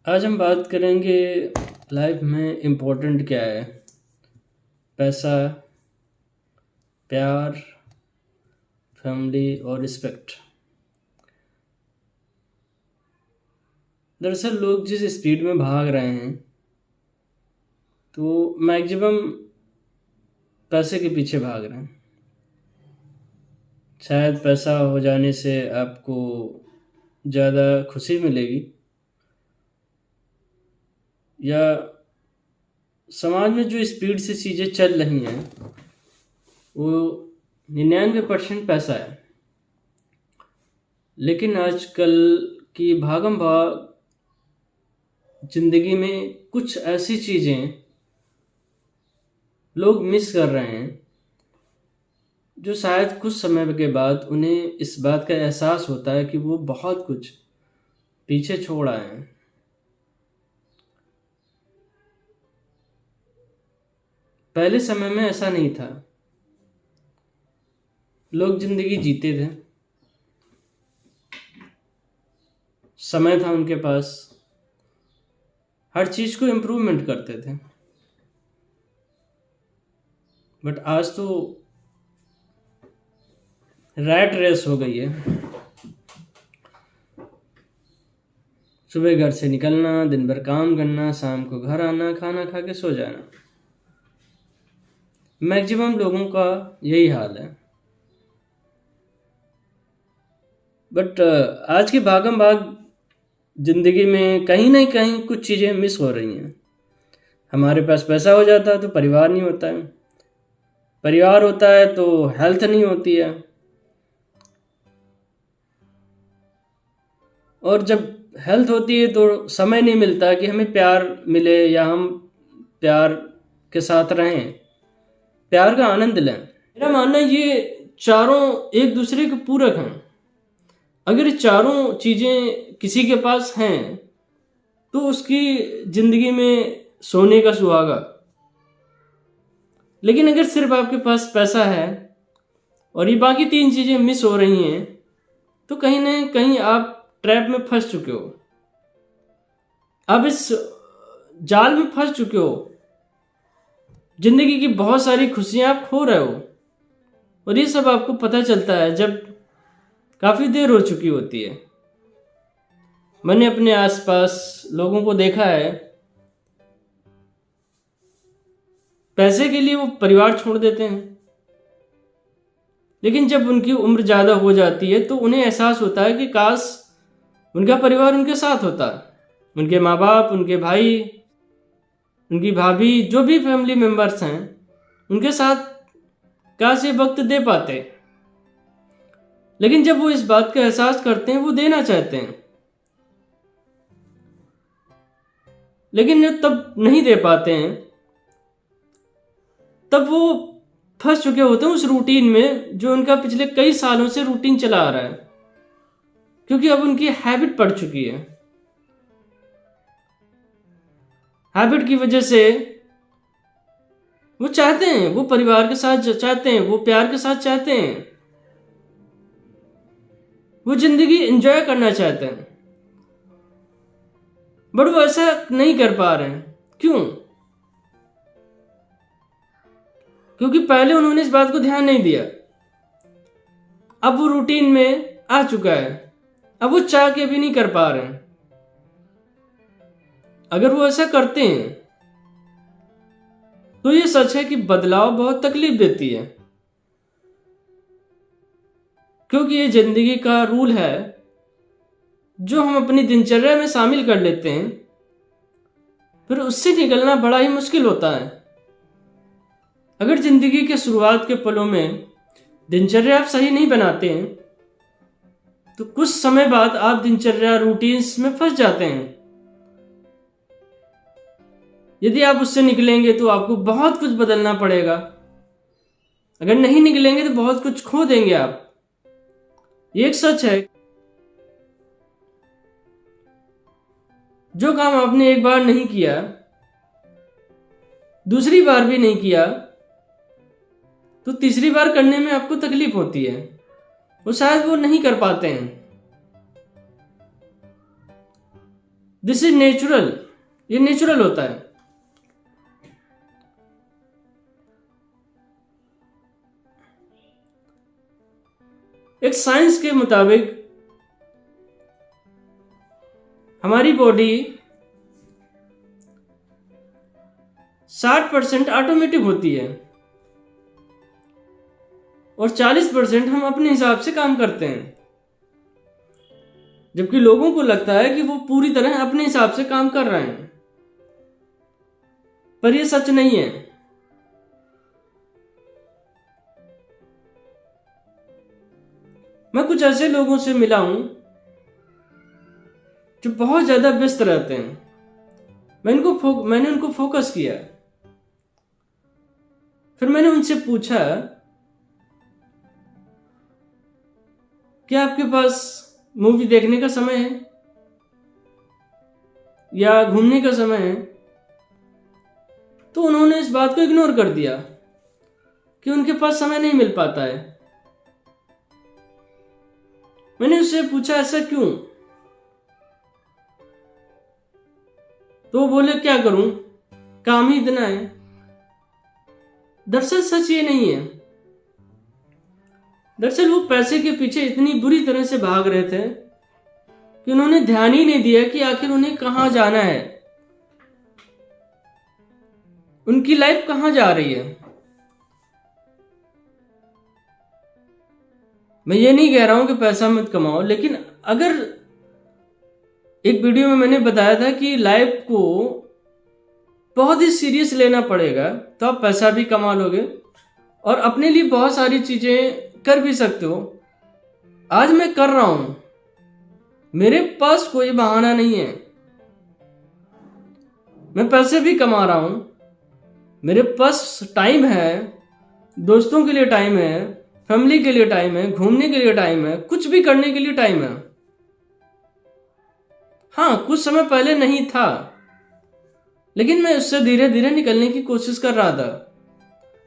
आज हम बात करेंगे लाइफ में इम्पोर्टेंट क्या है। पैसा, प्यार, फैमिली और रिस्पेक्ट। दरअसल लोग जिस स्पीड में भाग रहे हैं तो मैक्सिमम पैसे के पीछे भाग रहे हैं। शायद पैसा हो जाने से आपको ज़्यादा खुशी मिलेगी या समाज में जो स्पीड से चीज़ें चल रही हैं वो 99% पैसा है। लेकिन आजकल की भागम भाग ज़िंदगी में कुछ ऐसी चीज़ें लोग मिस कर रहे हैं जो शायद कुछ समय के बाद उन्हें इस बात का एहसास होता है कि वो बहुत कुछ पीछे छोड़ आए हैं। पहले समय में ऐसा नहीं था। लोग ज़िंदगी जीते थे, समय था उनके पास, हर चीज़ को इम्प्रूवमेंट करते थे। बट आज तो रैट रेस हो गई है। सुबह घर से निकलना, दिन भर काम करना, शाम को घर आना, खाना खा के सो जाना। मैक्सिमम लोगों का यही हाल है। बट आज की भागम भाग जिंदगी में कहीं ना कहीं कुछ चीज़ें मिस हो रही हैं। हमारे पास पैसा हो जाता है तो परिवार नहीं होता है, परिवार होता है तो हेल्थ नहीं होती है, और जब हेल्थ होती है तो समय नहीं मिलता कि हमें प्यार मिले या हम प्यार के साथ रहें, प्यार का आनंद लें। मेरा मानना है ये चारों एक दूसरे के पूरक हैं। अगर ये चारों चीज़ें किसी के पास हैं तो उसकी ज़िंदगी में सोने का सुहागा। लेकिन अगर सिर्फ आपके पास पैसा है और ये बाकी तीन चीज़ें मिस हो रही हैं तो कहीं ना कहीं आप ट्रैप में फंस चुके हो, आप इस जाल में फंस चुके हो। जिंदगी की बहुत सारी खुशियां आप खो रहे हो और ये सब आपको पता चलता है जब काफ़ी देर हो चुकी होती है। मैंने अपने आसपास लोगों को देखा है, पैसे के लिए वो परिवार छोड़ देते हैं, लेकिन जब उनकी उम्र ज़्यादा हो जाती है तो उन्हें एहसास होता है कि काश उनका परिवार उनके साथ होता, उनके माँ बाप, उनके भाई, उनकी भाभी, जो भी फैमिली मेम्बर्स हैं उनके साथ काश ये वक्त दे पाते। लेकिन जब वो इस बात का एहसास करते हैं वो देना चाहते हैं, लेकिन जब तब नहीं दे पाते हैं तब वो फंस चुके होते हैं उस रूटीन में जो उनका पिछले कई सालों से रूटीन चला आ रहा है, क्योंकि अब उनकी हैबिट पड़ चुकी है। हैबिट की वजह से वो चाहते हैं, वो परिवार के साथ चाहते हैं, वो प्यार के साथ चाहते हैं, वो जिंदगी एंजॉय करना चाहते हैं, बट वो ऐसा नहीं कर पा रहे हैं। क्यों? क्योंकि पहले उन्होंने इस बात को ध्यान नहीं दिया। अब वो रूटीन में आ चुका है, अब वो चाह के भी नहीं कर पा रहे हैं। अगर वो ऐसा करते हैं तो ये सच है कि बदलाव बहुत तकलीफ देती है, क्योंकि ये जिंदगी का रूल है जो हम अपनी दिनचर्या में शामिल कर लेते हैं, फिर उससे निकलना बड़ा ही मुश्किल होता है। अगर जिंदगी के शुरुआत के पलों में दिनचर्या आप सही नहीं बनाते हैं तो कुछ समय बाद आप दिनचर्या रूटीन्स में फंस जाते हैं। यदि आप उससे निकलेंगे तो आपको बहुत कुछ बदलना पड़ेगा, अगर नहीं निकलेंगे तो बहुत कुछ खो देंगे आप। ये एक सच है। जो काम आपने एक बार नहीं किया, दूसरी बार भी नहीं किया, तो तीसरी बार करने में आपको तकलीफ होती है, वो शायद वो नहीं कर पाते हैं। दिस इज नेचुरल, ये नेचुरल होता है। एक साइंस के मुताबिक हमारी बॉडी 60% ऑटोमेटिक होती है और 40% हम अपने हिसाब से काम करते हैं, जबकि लोगों को लगता है कि वो पूरी तरह अपने हिसाब से काम कर रहे हैं, पर यह सच नहीं है। मैं कुछ ऐसे लोगों से मिला हूं जो बहुत ज्यादा व्यस्त रहते हैं। मैंने उनको फोकस किया, फिर मैंने उनसे पूछा क्या आपके पास मूवी देखने का समय है या घूमने का समय है? तो उन्होंने इस बात को इग्नोर कर दिया कि उनके पास समय नहीं मिल पाता है। मैंने उससे पूछा ऐसा क्यों? तो वो बोले क्या करूं, काम ही इतना है। दरअसल सच ये नहीं है। दरअसल वो पैसे के पीछे इतनी बुरी तरह से भाग रहे थे कि उन्होंने ध्यान ही नहीं दिया कि आखिर उन्हें कहां जाना है, उनकी लाइफ कहां जा रही है। मैं ये नहीं कह रहा हूं कि पैसा मत कमाओ, लेकिन अगर एक वीडियो में मैंने बताया था कि लाइफ को बहुत ही सीरियस लेना पड़ेगा तो आप पैसा भी कमा लोगे और अपने लिए बहुत सारी चीजें कर भी सकते हो। आज मैं कर रहा हूं, मेरे पास कोई बहाना नहीं है। मैं पैसे भी कमा रहा हूं, मेरे पास टाइम है, दोस्तों के लिए टाइम है, फैमिली के लिए टाइम है, घूमने के लिए टाइम है, कुछ भी करने के लिए टाइम है। हाँ, कुछ समय पहले नहीं था, लेकिन मैं उससे धीरे धीरे निकलने की कोशिश कर रहा था।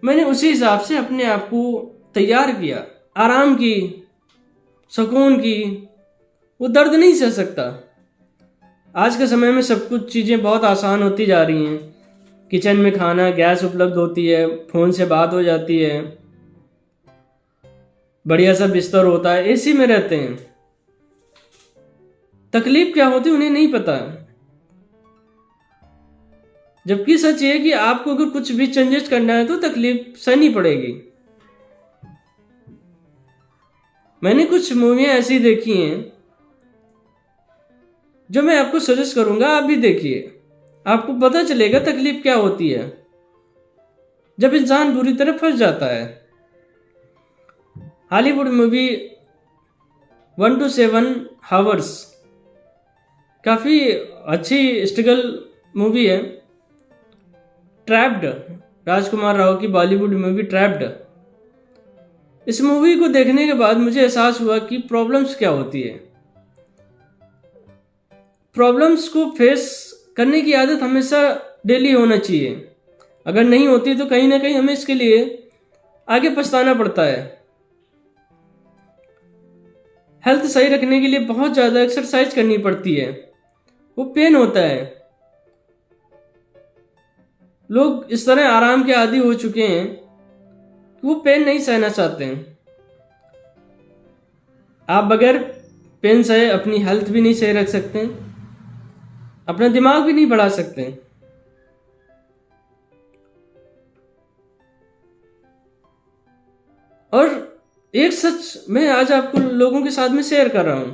मैंने उसी हिसाब से अपने आप को तैयार किया, आराम की, सुकून की। वो दर्द नहीं सह सकता। आज के समय में सब कुछ चीज़ें बहुत आसान होती जा रही हैं। किचन में खाना, गैस उपलब्ध होती है, फ़ोन से बात हो जाती है, बढ़िया सा बिस्तर होता है, एसी में रहते हैं। तकलीफ क्या होती उन्हें नहीं पता। जबकि सच ये है कि आपको अगर कुछ भी चेंजेस करना है तो तकलीफ सहनी पड़ेगी। मैंने कुछ मूवियां ऐसी देखी हैं जो मैं आपको सजेस्ट करूंगा, आप भी देखिए, आपको पता चलेगा तकलीफ क्या होती है जब इंसान बुरी तरह फंस जाता है। हॉलीवुड मूवी 1 to 7 Hours काफी अच्छी स्ट्रगल मूवी है। ट्रैप्ड, राजकुमार राव की बॉलीवुड मूवी ट्रैप्ड। इस मूवी को देखने के बाद मुझे एहसास हुआ कि प्रॉब्लम्स क्या होती है। प्रॉब्लम्स को फेस करने की आदत हमेशा डेली होना चाहिए। अगर नहीं होती तो कहीं ना कहीं हमें इसके लिए आगे पछताना पड़ता है। हेल्थ सही रखने के लिए बहुत ज़्यादा एक्सरसाइज करनी पड़ती है, वो पेन होता है। लोग इस तरह आराम के आदी हो चुके हैं कि वो पेन नहीं सहना चाहते हैं। आप बगैर पेन सहे अपनी हेल्थ भी नहीं सही रख सकते, अपना दिमाग भी नहीं बढ़ा सकते। और एक सच मैं आज आपको लोगों के साथ में शेयर कर रहा हूं।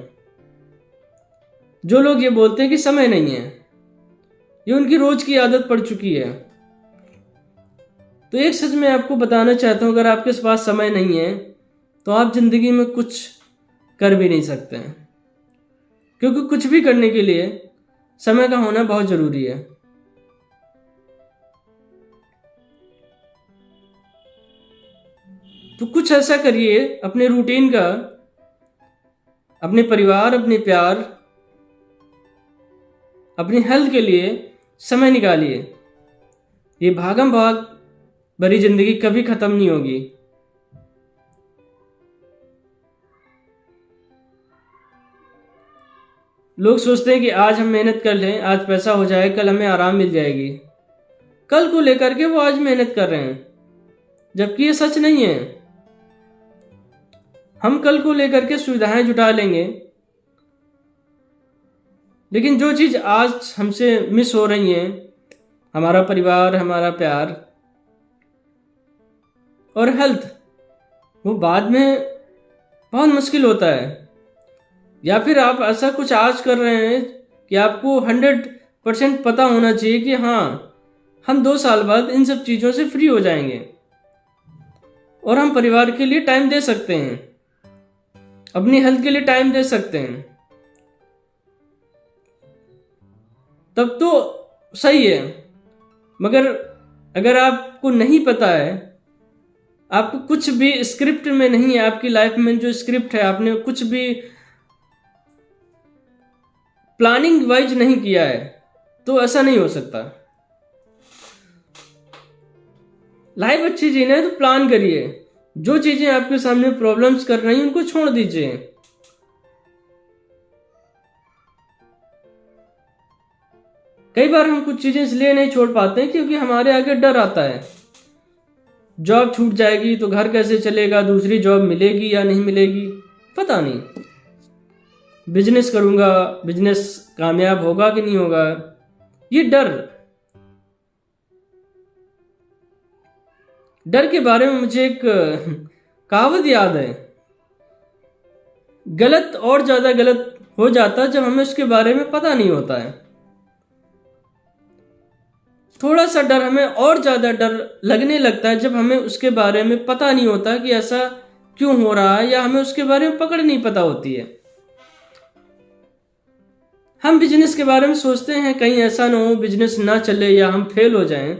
जो लोग ये बोलते हैं कि समय नहीं है, ये उनकी रोज की आदत पड़ चुकी है। तो एक सच मैं आपको बताना चाहता हूं, अगर आपके पास समय नहीं है तो आप जिंदगी में कुछ कर भी नहीं सकते हैं, क्योंकि कुछ भी करने के लिए समय का होना बहुत जरूरी है। तो कुछ ऐसा करिए अपने रूटीन का, अपने परिवार, अपने प्यार, अपनी हेल्थ के लिए समय निकालिए। ये भागम भाग भरी जिंदगी कभी खत्म नहीं होगी। लोग सोचते हैं कि आज हम मेहनत कर लें, आज पैसा हो जाए, कल हमें आराम मिल जाएगी। कल को लेकर के वो आज मेहनत कर रहे हैं, जबकि ये सच नहीं है। हम कल को लेकर के सुविधाएं जुटा लेंगे, लेकिन जो चीज आज हमसे मिस हो रही है, हमारा परिवार, हमारा प्यार और हेल्थ, वो बाद में बहुत मुश्किल होता है। या फिर आप ऐसा कुछ आज कर रहे हैं कि आपको 100% पता होना चाहिए कि हाँ, हम 2 साल बाद इन सब चीज़ों से फ्री हो जाएंगे और हम परिवार के लिए टाइम दे सकते हैं, अपनी हेल्थ के लिए टाइम दे सकते हैं, तब तो सही है। मगर अगर आपको नहीं पता है, आपको कुछ भी स्क्रिप्ट में नहीं है, आपकी लाइफ में जो स्क्रिप्ट है, आपने कुछ भी प्लानिंग वाइज नहीं किया है, तो ऐसा नहीं हो सकता। लाइफ अच्छी जीना है तो प्लान करिए। जो चीजें आपके सामने प्रॉब्लम्स कर रही हैं उनको छोड़ दीजिए। कई बार हम कुछ चीजें इसलिए नहीं छोड़ पाते हैं क्योंकि हमारे आगे डर आता है। जॉब छूट जाएगी तो घर कैसे चलेगा, दूसरी जॉब मिलेगी या नहीं मिलेगी पता नहीं, बिजनेस करूंगा, बिजनेस कामयाब होगा कि नहीं होगा, ये डर के बारे में मुझे एक कहावत याद है, गलत और ज्यादा गलत हो जाता जब हमें उसके बारे में पता नहीं होता है। थोड़ा सा डर हमें और ज्यादा डर लगने लगता है जब हमें उसके बारे में पता नहीं होता कि ऐसा क्यों हो रहा है, या हमें उसके बारे में पकड़ नहीं पता होती है। हम बिजनेस के बारे में सोचते हैं कहीं ऐसा ना हो बिजनेस ना चले या हम फेल हो जाएं।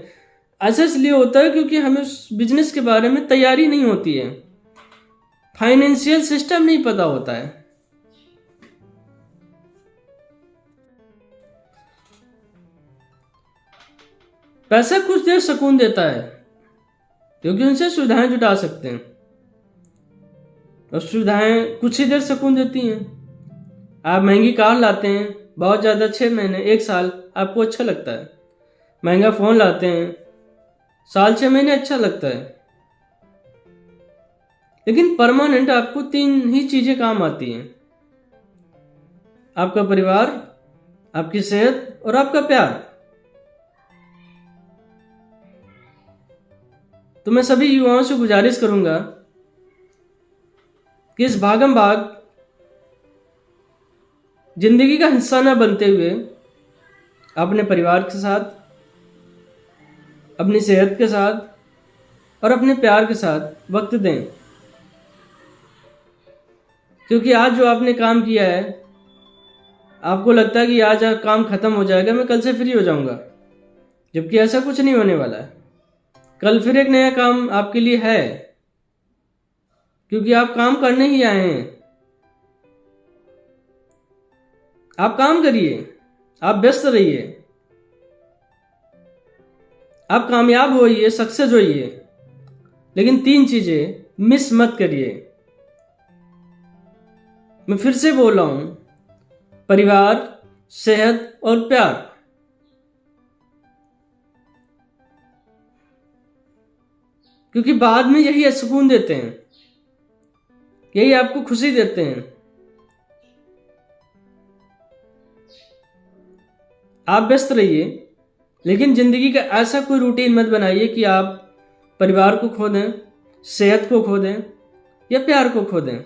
ऐसा इसलिए होता है क्योंकि हमें उस बिजनेस के बारे में तैयारी नहीं होती है, फाइनेंशियल सिस्टम नहीं पता होता है। पैसा कुछ देर सुकून देता है क्योंकि उनसे सुविधाएं जुटा सकते हैं, और सुविधाएं कुछ ही देर सुकून देती हैं। आप महंगी कार लाते हैं, बहुत ज़्यादा 6 महीने 1 साल आपको अच्छा लगता है। महंगा फ़ोन लाते हैं, साल 6 महीने अच्छा लगता है। लेकिन परमानेंट आपको 3 ही चीज़ें काम आती हैं, आपका परिवार, आपकी सेहत और आपका प्यार। तो मैं सभी युवाओं से गुजारिश करूंगा कि इस भागम भाग जिंदगी का हिस्सा न बनते हुए अपने परिवार के साथ, अपनी सेहत के साथ और अपने प्यार के साथ वक्त दें। क्योंकि आज जो आपने काम किया है, आपको लगता है कि आज काम खत्म हो जाएगा, मैं कल से फ्री हो जाऊंगा, जबकि ऐसा कुछ नहीं होने वाला है। कल फिर एक नया काम आपके लिए है, क्योंकि आप काम करने ही आए हैं। आप काम करिए, आप व्यस्त रहिए, आप कामयाब होइए, सक्सेस होइए, लेकिन 3 चीजें मिस मत करिए। मैं फिर से बोल रहा हूं, परिवार, सेहत और प्यार। क्योंकि बाद में यही सुकून देते हैं, यही आपको खुशी देते हैं। आप व्यस्त रहिए, लेकिन जिंदगी का ऐसा कोई रूटीन मत बनाइए कि आप परिवार को खो दें, सेहत को खो दें या प्यार को खो दें।